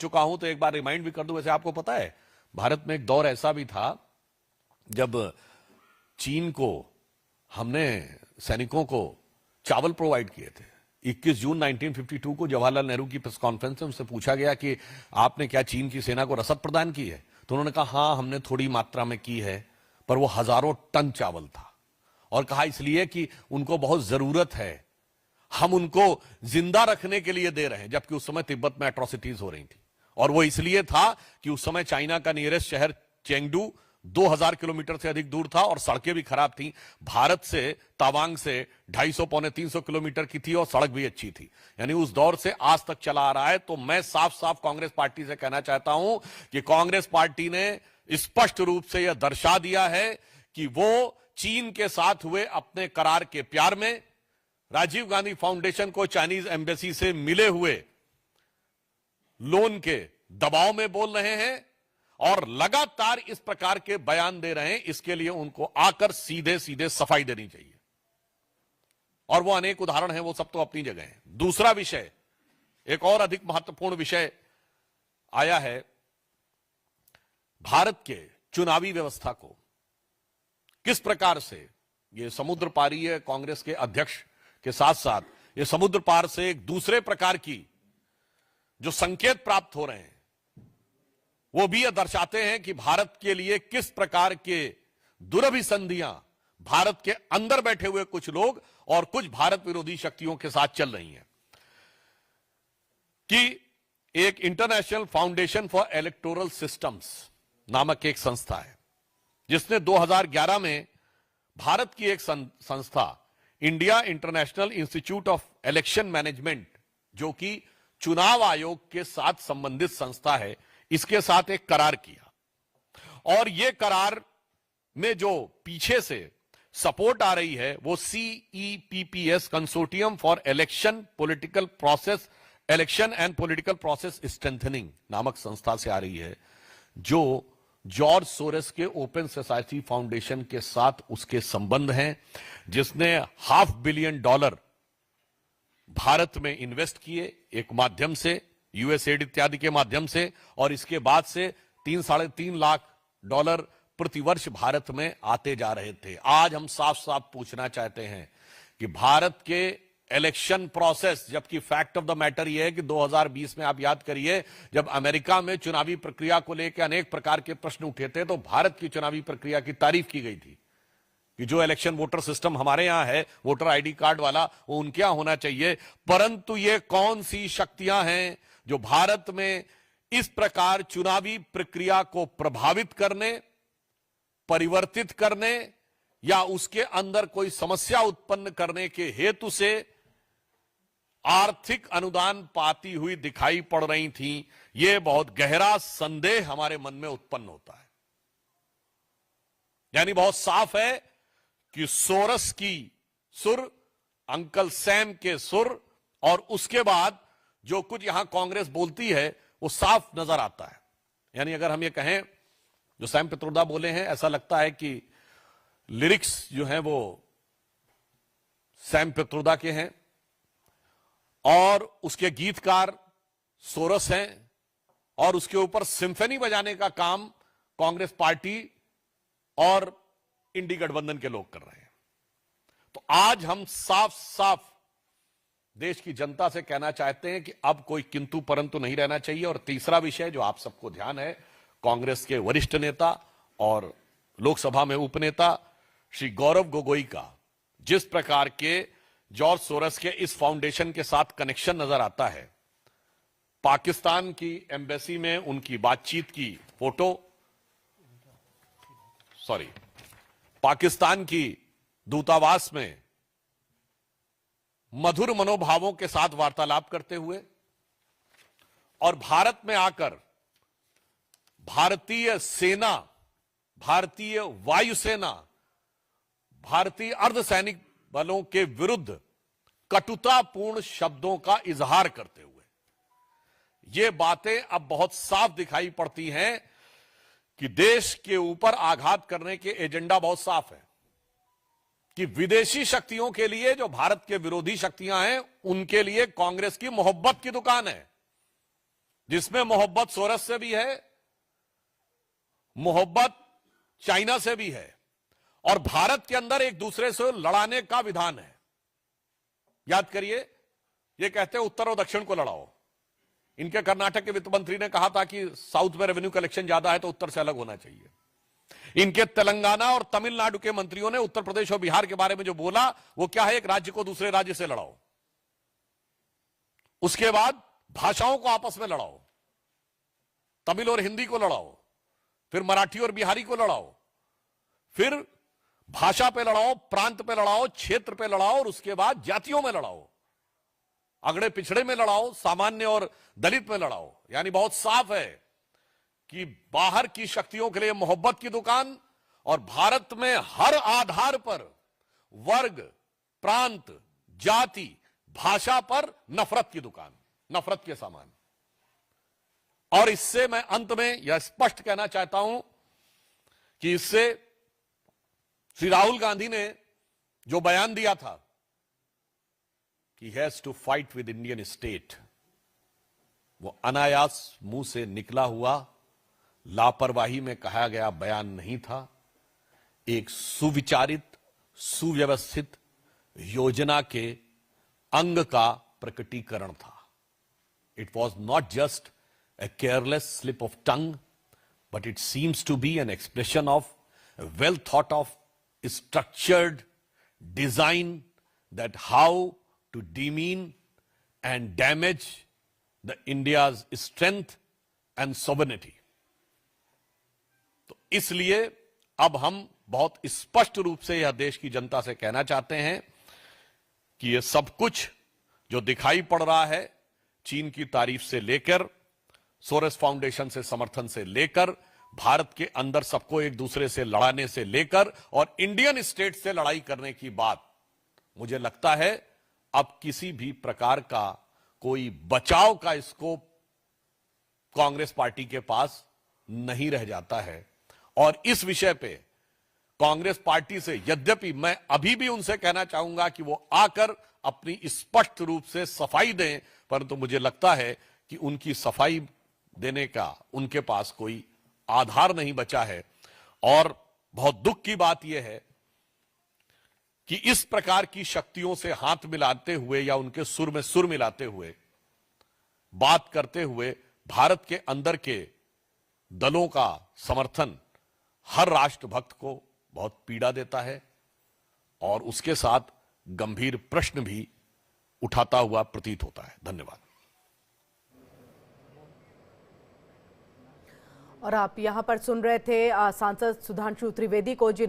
चुका हूं तो एक बार रिमाइंड भी कर दूं। वैसे आपको पता है भारत में एक दौर ऐसा भी था जब चीन को हमने सैनिकों को चावल प्रोवाइड किए थे। 21 जून 1952 को जवाहरलाल नेहरू की प्रेस कॉन्फ्रेंस में उनसे पूछा गया कि आपने क्या चीन की सेना को रसद प्रदान की है, तो उन्होंने कहा हां हमने थोड़ी मात्रा में की है, पर वो हजारों टन चावल था। और कहा इसलिए कि उनको बहुत जरूरत है, हम उनको जिंदा रखने के लिए दे रहे हैं। जबकि उस समय तिब्बत में एट्रोसिटीज हो रही थी और वो इसलिए था कि उस समय चाइना का नियरेस्ट शहर चेंगडू 2000 किलोमीटर से अधिक दूर था और सड़कें भी खराब थी। भारत से तवांग से 250 पौने 300 किलोमीटर की थी और सड़क भी अच्छी थी। यानी उस दौर से आज तक चला आ रहा है। तो मैं साफ साफ कांग्रेस पार्टी से कहना चाहता हूं कि कांग्रेस पार्टी ने स्पष्ट रूप से यह दर्शा दिया है कि वो चीन के साथ हुए अपने करार के प्यार में, राजीव गांधी फाउंडेशन को चाइनीज एम्बेसी से मिले हुए लोन के दबाव में बोल रहे हैं और लगातार इस प्रकार के बयान दे रहे हैं। इसके लिए उनको आकर सीधे सीधे सफाई देनी चाहिए। और वो अनेक उदाहरण हैं, वो सब तो अपनी जगह हैं। दूसरा विषय, एक और अधिक महत्वपूर्ण विषय आया है, भारत के चुनावी व्यवस्था को किस प्रकार से ये समुद्र पारीय कांग्रेस के अध्यक्ष के साथ साथ ये समुद्र पार से एक दूसरे प्रकार की जो संकेत प्राप्त हो रहे हैं, वो भी यह दर्शाते हैं कि भारत के लिए किस प्रकार के दुरभिसंधियां भारत के अंदर बैठे हुए कुछ लोग और कुछ भारत विरोधी शक्तियों के साथ चल रही हैं। कि एक international foundation for electoral systems नामक एक संस्था है, जिसने 2011 में भारत की एक संस्था India international institute of election management, जो कि चुनाव आयोग के साथ संबंधित संस्था है, इसके साथ एक करार किया। और यह करार में जो पीछे से सपोर्ट आ रही है वो CEPPS consortium for election political process election and political process strengthening नामक संस्था से आ रही है, जो जॉर्ज सोरेस के ओपन सोसाइटी फाउंडेशन के साथ उसके संबंध हैं, जिसने $500 मिलियन भारत में इन्वेस्ट किए एक माध्यम से, यूएसएड इत्यादि के माध्यम से, और इसके बाद से 3-3.5 लाख डॉलर प्रतिवर्ष भारत में आते जा रहे थे। आज हम साफ साफ पूछना चाहते हैं कि भारत के इलेक्शन प्रोसेस, जबकि फैक्ट ऑफ द मैटर यह है कि 2020 में आप याद करिए जब अमेरिका में चुनावी प्रक्रिया को लेकर अनेक प्रकार के प्रश्न उठे थे, तो भारत की चुनावी प्रक्रिया की तारीफ की गई थी कि जो इलेक्शन वोटर सिस्टम हमारे यहां है, वोटर आईडी कार्ड वाला, वो उनके यहां होना चाहिए। परंतु ये कौन सी शक्तियां हैं जो भारत में इस प्रकार चुनावी प्रक्रिया को प्रभावित करने, परिवर्तित करने या उसके अंदर कोई समस्या उत्पन्न करने के हेतु से आर्थिक अनुदान पाती हुई दिखाई पड़ रही थी। यह बहुत गहरा संदेह हमारे मन में उत्पन्न होता है। यानी बहुत साफ है कि सोरस की सुर, अंकल सैम के सुर, और उसके बाद जो कुछ यहां कांग्रेस बोलती है वो साफ नजर आता है। यानी अगर हम ये कहें, जो सैम पित्रोदा बोले हैं, ऐसा लगता है कि लिरिक्स जो हैं वो सैम पित्रोदा के हैं और उसके गीतकार सोरस हैं, और उसके ऊपर सिम्फनी बजाने का काम कांग्रेस पार्टी और इंडी गठबंधन के लोग कर रहे हैं। तो आज हम साफ साफ देश की जनता से कहना चाहते हैं कि अब कोई किंतु परंतु नहीं रहना चाहिए। और तीसरा विषय जो आप सबको ध्यान है, कांग्रेस के वरिष्ठ नेता और लोकसभा में उपनेता श्री गौरव गोगोई का जिस प्रकार के जॉर्ज सोरस के इस फाउंडेशन के साथ कनेक्शन नजर आता है, पाकिस्तान की एम्बेसी में उनकी बातचीत की फोटो, पाकिस्तान की दूतावास में मधुर मनोभावों के साथ वार्तालाप करते हुए, और भारत में आकर भारतीय सेना, भारतीय वायुसेना, भारतीय अर्धसैनिक बलों के विरुद्ध कटुतापूर्ण शब्दों का इजहार करते हुए, ये बातें अब बहुत साफ दिखाई पड़ती हैं कि देश के ऊपर आघात करने के एजेंडा बहुत साफ है कि विदेशी शक्तियों के लिए, जो भारत के विरोधी शक्तियां हैं, उनके लिए कांग्रेस की मोहब्बत की दुकान है। जिसमें मोहब्बत सोरस से भी है, मोहब्बत चाइना से भी है, और भारत के अंदर एक दूसरे से लड़ाने का विधान है। याद करिए, ये कहते हैं उत्तर और दक्षिण को लड़ाओ। इनके कर्नाटक के वित्त मंत्री ने कहा था कि साउथ में रेवेन्यू कलेक्शन ज्यादा है तो उत्तर से अलग होना चाहिए। इनके तेलंगाना और तमिलनाडु के मंत्रियों ने उत्तर प्रदेश और बिहार के बारे में जो बोला वो क्या है, एक राज्य को दूसरे राज्य से लड़ाओ। उसके बाद भाषाओं को आपस में लड़ाओ, तमिल और हिंदी को लड़ाओ, फिर मराठी और बिहारी को लड़ाओ, फिर भाषा पे लड़ाओ, प्रांत पे लड़ाओ, क्षेत्र पे लड़ाओ, और उसके बाद जातियों में लड़ाओ, अगड़े पिछड़े में लड़ाओ, सामान्य और दलित में लड़ाओ। यानी बहुत साफ है कि बाहर की शक्तियों के लिए मोहब्बत की दुकान, और भारत में हर आधार पर वर्ग, प्रांत, जाति, भाषा पर नफरत की दुकान, नफरत के सामान। और इससे मैं अंत में यह स्पष्ट कहना चाहता हूं कि इससे श्री राहुल गांधी ने जो बयान दिया था कि has to fight with Indian state, वो अनायास मुंह से निकला हुआ, लापरवाही में कहा गया बयान नहीं था। एक सुविचारित, सुव्यवस्थित योजना के अंग का प्रकटीकरण था। It was not just a careless slip of tongue, but it seems to be an expression of a well thought of structured design that how to demean and damage the India's strength and sovereignty. तो इसलिए अब हम बहुत स्पष्ट रूप से यह देश की जनता से कहना चाहते हैं कि यह सब कुछ जो दिखाई पड़ रहा है, चीन की तारीफ से लेकर, सोरेस फाउंडेशन से समर्थन से लेकर, भारत के अंदर सबको एक दूसरे से लड़ाने से लेकर, और इंडियन स्टेट से लड़ाई करने की बात, मुझे लगता है अब किसी भी प्रकार का कोई बचाव का स्कोप कांग्रेस पार्टी के पास नहीं रह जाता है। और इस विषय पे कांग्रेस पार्टी से, यद्यपि मैं अभी भी उनसे कहना चाहूंगा कि वो आकर अपनी स्पष्ट रूप से सफाई दें, परंतु मुझे लगता है कि उनकी सफाई देने का उनके पास कोई आधार नहीं बचा है। और बहुत दुख की बात यह है कि इस प्रकार की शक्तियों से हाथ मिलाते हुए या उनके सुर में सुर मिलाते हुए बात करते हुए भारत के अंदर के दलों का समर्थन हर राष्ट्रभक्त को बहुत पीड़ा देता है, और उसके साथ गंभीर प्रश्न भी उठाता हुआ प्रतीत होता है। धन्यवाद। और आप यहां पर सुन रहे थे सांसद सुधांशु त्रिवेदी को, जिन्होंने